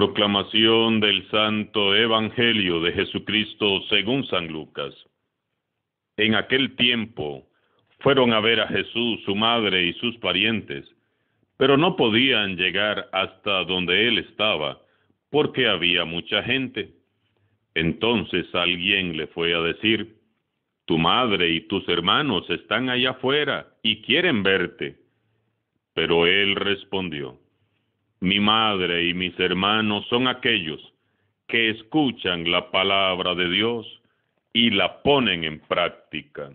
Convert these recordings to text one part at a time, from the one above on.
Proclamación del Santo Evangelio de Jesucristo según San Lucas. En aquel tiempo fueron a ver a Jesús, su madre y sus parientes, pero no podían llegar hasta donde él estaba, porque había mucha gente. Entonces alguien le fue a decir: tu madre y tus hermanos están allá afuera y quieren verte. Pero él respondió: mi madre y mis hermanos son aquellos que escuchan la palabra de Dios y la ponen en práctica.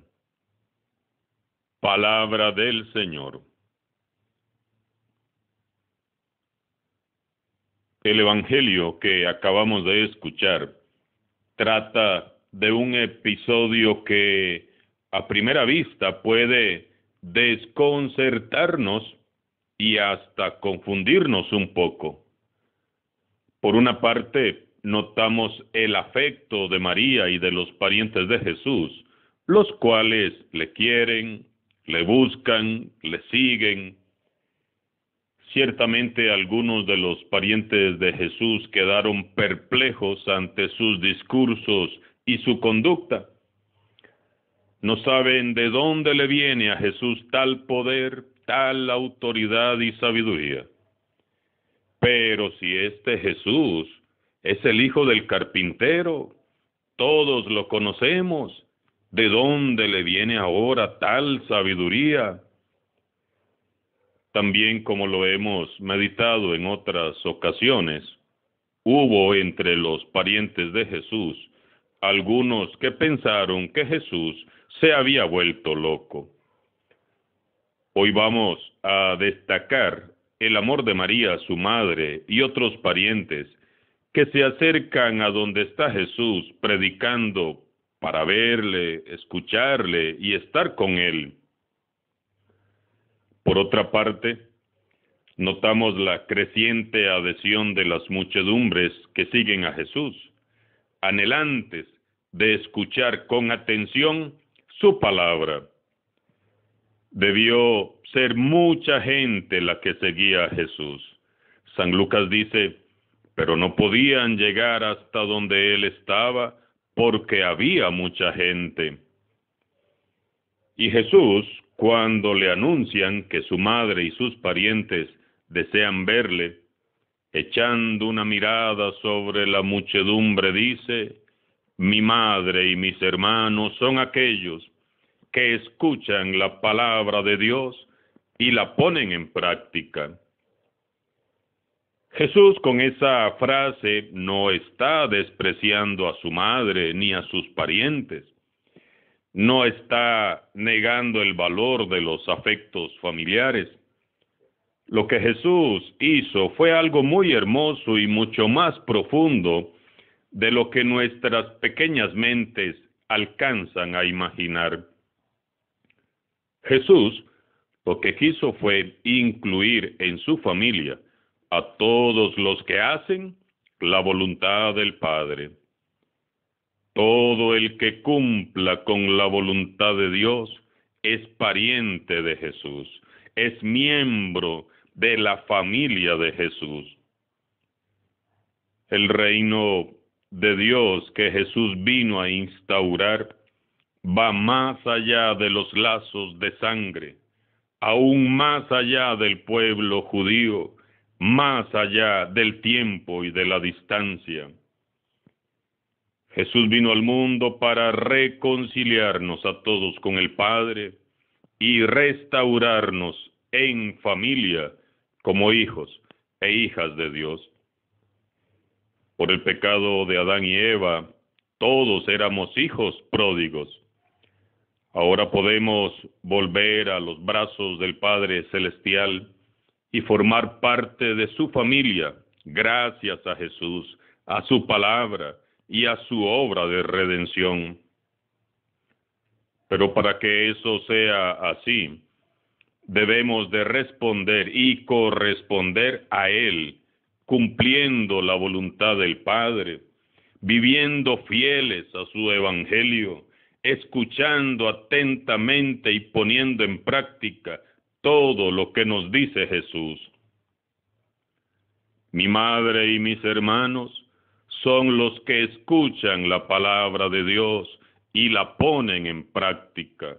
Palabra del Señor. El Evangelio que acabamos de escuchar trata de un episodio que a primera vista puede desconcertarnos y hasta confundirnos un poco. Por una parte, notamos el afecto de María y de los parientes de Jesús, los cuales le quieren, le buscan, le siguen. Ciertamente algunos de los parientes de Jesús quedaron perplejos ante sus discursos y su conducta. No saben de dónde le viene a Jesús tal poder, tal autoridad y sabiduría. Pero si este Jesús es el hijo del carpintero, todos lo conocemos, ¿de dónde le viene ahora tal sabiduría? También, como lo hemos meditado en otras ocasiones, hubo entre los parientes de Jesús algunos que pensaron que Jesús se había vuelto loco. Hoy vamos a destacar el amor de María, su madre, y otros parientes que se acercan a donde está Jesús predicando para verle, escucharle y estar con él. Por otra parte, notamos la creciente adhesión de las muchedumbres que siguen a Jesús, anhelantes de escuchar con atención su palabra. Debió ser mucha gente la que seguía a Jesús. San Lucas dice: pero no podían llegar hasta donde él estaba porque había mucha gente. Y Jesús, cuando le anuncian que su madre y sus parientes desean verle, echando una mirada sobre la muchedumbre, dice: mi madre y mis hermanos son aquellos que escuchan la palabra de Dios y la ponen en práctica. Jesús con esa frase no está despreciando a su madre ni a sus parientes. No está negando el valor de los afectos familiares. Lo que Jesús hizo fue algo muy hermoso y mucho más profundo de lo que nuestras pequeñas mentes alcanzan a imaginar. Jesús lo que quiso fue incluir en su familia a todos los que hacen la voluntad del Padre. Todo el que cumpla con la voluntad de Dios es pariente de Jesús, es miembro de la familia de Jesús. El reino de Dios que Jesús vino a instaurar va más allá de los lazos de sangre, aún más allá del pueblo judío, más allá del tiempo y de la distancia. Jesús vino al mundo para reconciliarnos a todos con el Padre y restaurarnos en familia como hijos e hijas de Dios. Por el pecado de Adán y Eva, todos éramos hijos pródigos. Ahora podemos volver a los brazos del Padre Celestial y formar parte de su familia, gracias a Jesús, a su palabra y a su obra de redención. Pero para que eso sea así, debemos de responder y corresponder a Él, cumpliendo la voluntad del Padre, viviendo fieles a su Evangelio, escuchando atentamente y poniendo en práctica todo lo que nos dice Jesús. Mi madre y mis hermanos son los que escuchan la palabra de Dios y la ponen en práctica.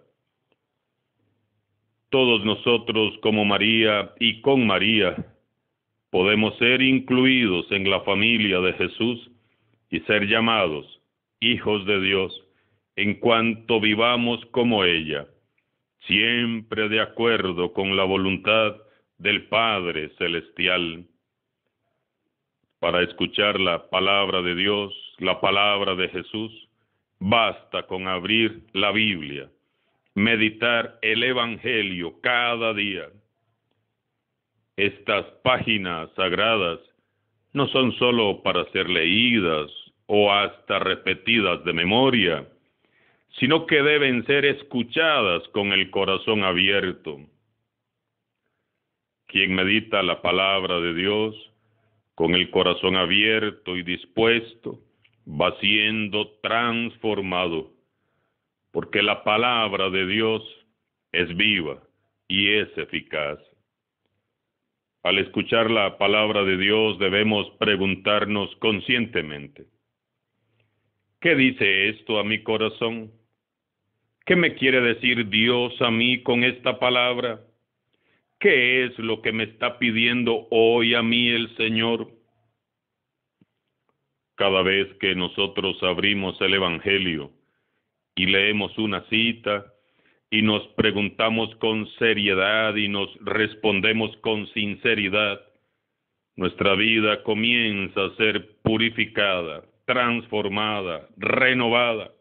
Todos nosotros, como María y con María, podemos ser incluidos en la familia de Jesús y ser llamados hijos de Dios en cuanto vivamos como ella, siempre de acuerdo con la voluntad del Padre Celestial. Para escuchar la palabra de Dios, la palabra de Jesús, basta con abrir la Biblia, meditar el Evangelio cada día. Estas páginas sagradas no son solo para ser leídas o hasta repetidas de memoria, sino que deben ser escuchadas con el corazón abierto. Quien medita la palabra de Dios con el corazón abierto y dispuesto, va siendo transformado, porque la palabra de Dios es viva y es eficaz. Al escuchar la palabra de Dios debemos preguntarnos conscientemente, ¿qué dice esto a mi corazón? ¿Qué me quiere decir Dios a mí con esta palabra? ¿Qué es lo que me está pidiendo hoy a mí el Señor? Cada vez que nosotros abrimos el Evangelio y leemos una cita y nos preguntamos con seriedad y nos respondemos con sinceridad, nuestra vida comienza a ser purificada, transformada, renovada.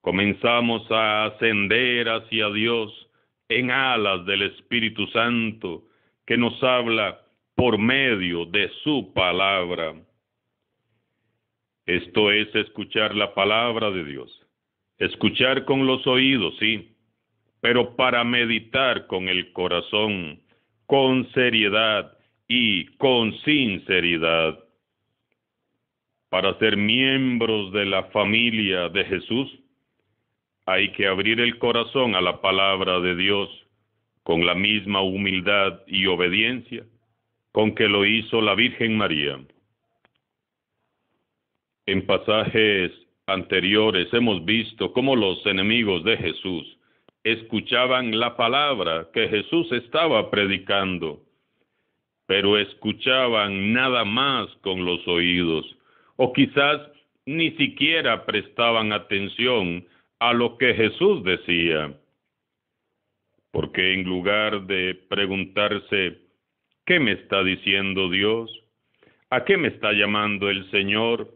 Comenzamos a ascender hacia Dios en alas del Espíritu Santo que nos habla por medio de su palabra. Esto es escuchar la palabra de Dios. Escuchar con los oídos, sí, pero para meditar con el corazón, con seriedad y con sinceridad. Para ser miembros de la familia de Jesús, hay que abrir el corazón a la palabra de Dios con la misma humildad y obediencia con que lo hizo la Virgen María. En pasajes anteriores hemos visto cómo los enemigos de Jesús escuchaban la palabra que Jesús estaba predicando, pero escuchaban nada más con los oídos, o quizás ni siquiera prestaban atención a lo que Jesús decía, porque en lugar de preguntarse, ¿qué me está diciendo Dios? ¿A qué me está llamando el Señor?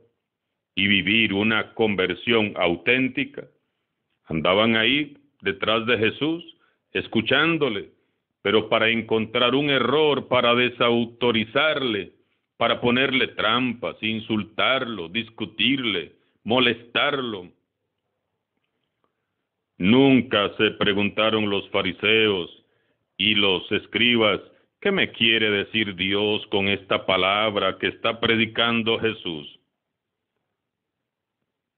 Y vivir una conversión auténtica, andaban ahí detrás de Jesús, escuchándole, pero para encontrar un error, para desautorizarle, para ponerle trampas, insultarlo, discutirle, molestarlo. Nunca se preguntaron los fariseos y los escribas, ¿qué me quiere decir Dios con esta palabra que está predicando Jesús?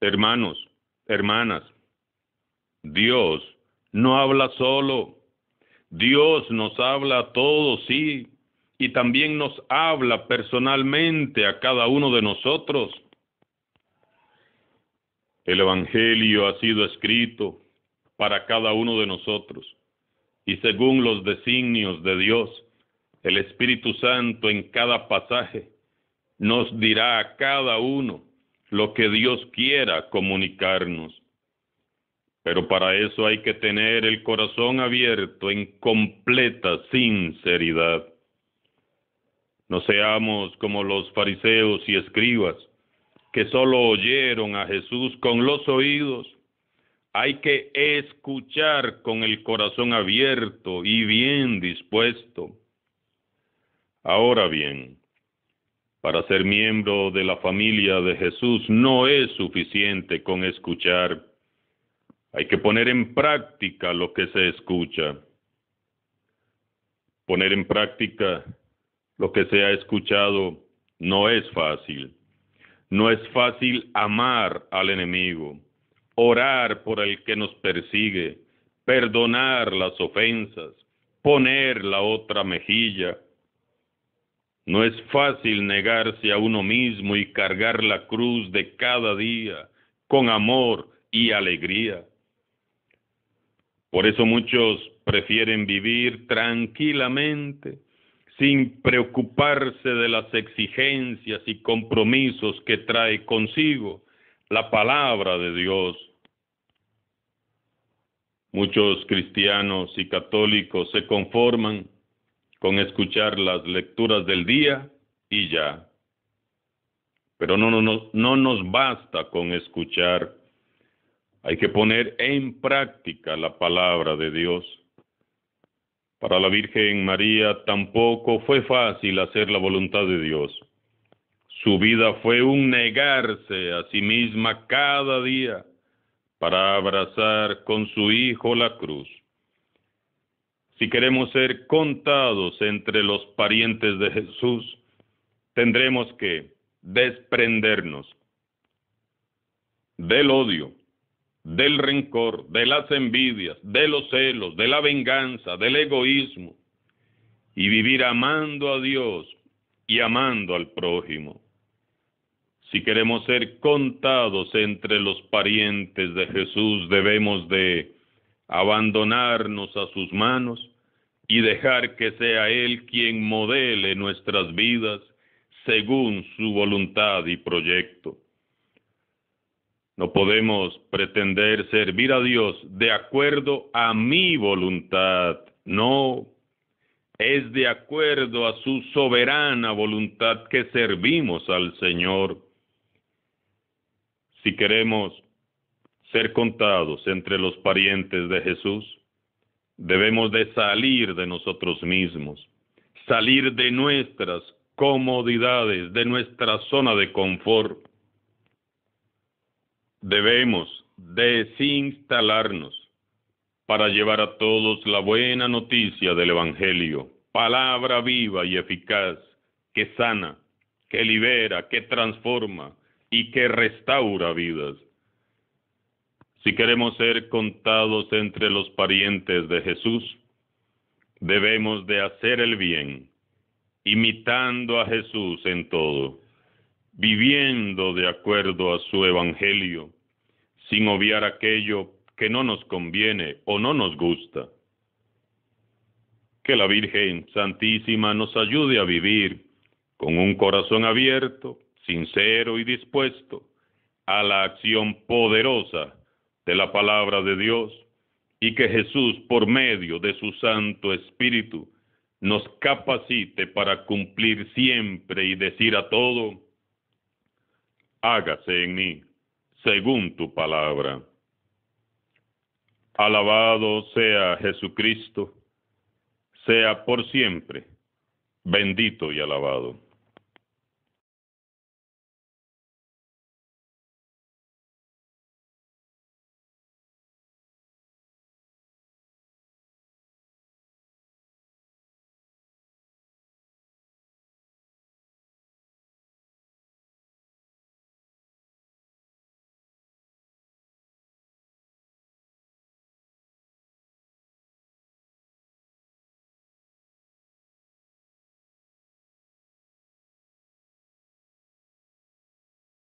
Hermanos, hermanas, Dios no habla solo. Dios nos habla a todos, sí, y también nos habla personalmente a cada uno de nosotros. El Evangelio ha sido escrito para cada uno de nosotros, y según los designios de Dios, el Espíritu Santo en cada pasaje nos dirá a cada uno lo que Dios quiera comunicarnos. Pero para eso hay que tener el corazón abierto en completa sinceridad. No seamos como los fariseos y escribas, que solo oyeron a Jesús con los oídos. Hay que escuchar con el corazón abierto y bien dispuesto. Ahora bien, para ser miembro de la familia de Jesús no es suficiente con escuchar. Hay que poner en práctica lo que se escucha. Poner en práctica lo que se ha escuchado no es fácil. No es fácil amar al enemigo, orar por el que nos persigue, perdonar las ofensas, poner la otra mejilla. No es fácil negarse a uno mismo y cargar la cruz de cada día con amor y alegría. Por eso muchos prefieren vivir tranquilamente, sin preocuparse de las exigencias y compromisos que trae consigo la palabra de Dios. Muchos cristianos y católicos se conforman con escuchar las lecturas del día y ya. Pero no nos basta con escuchar. Hay que poner en práctica la palabra de Dios. Para la Virgen María tampoco fue fácil hacer la voluntad de Dios. Su vida fue un negarse a sí misma cada día para abrazar con su Hijo la cruz. Si queremos ser contados entre los parientes de Jesús, tendremos que desprendernos del odio, del rencor, de las envidias, de los celos, de la venganza, del egoísmo, y vivir amando a Dios y amando al prójimo. Si queremos ser contados entre los parientes de Jesús, debemos de abandonarnos a sus manos y dejar que sea Él quien modele nuestras vidas según su voluntad y proyecto. No podemos pretender servir a Dios de acuerdo a mi voluntad. No, es de acuerdo a su soberana voluntad que servimos al Señor. Si queremos ser contados entre los parientes de Jesús, debemos de salir de nosotros mismos, salir de nuestras comodidades, de nuestra zona de confort. Debemos desinstalarnos para llevar a todos la buena noticia del Evangelio, palabra viva y eficaz, que sana, que libera, que transforma y que restaura vidas. Si queremos ser contados entre los parientes de Jesús, debemos de hacer el bien, imitando a Jesús en todo, viviendo de acuerdo a su Evangelio, sin obviar aquello que no nos conviene o no nos gusta. Que la Virgen Santísima nos ayude a vivir con un corazón abierto, sincero y dispuesto a la acción poderosa de la palabra de Dios, y que Jesús, por medio de su Santo Espíritu, nos capacite para cumplir siempre y decir a todo: hágase en mí según tu palabra. Alabado sea Jesucristo, sea por siempre bendito y alabado.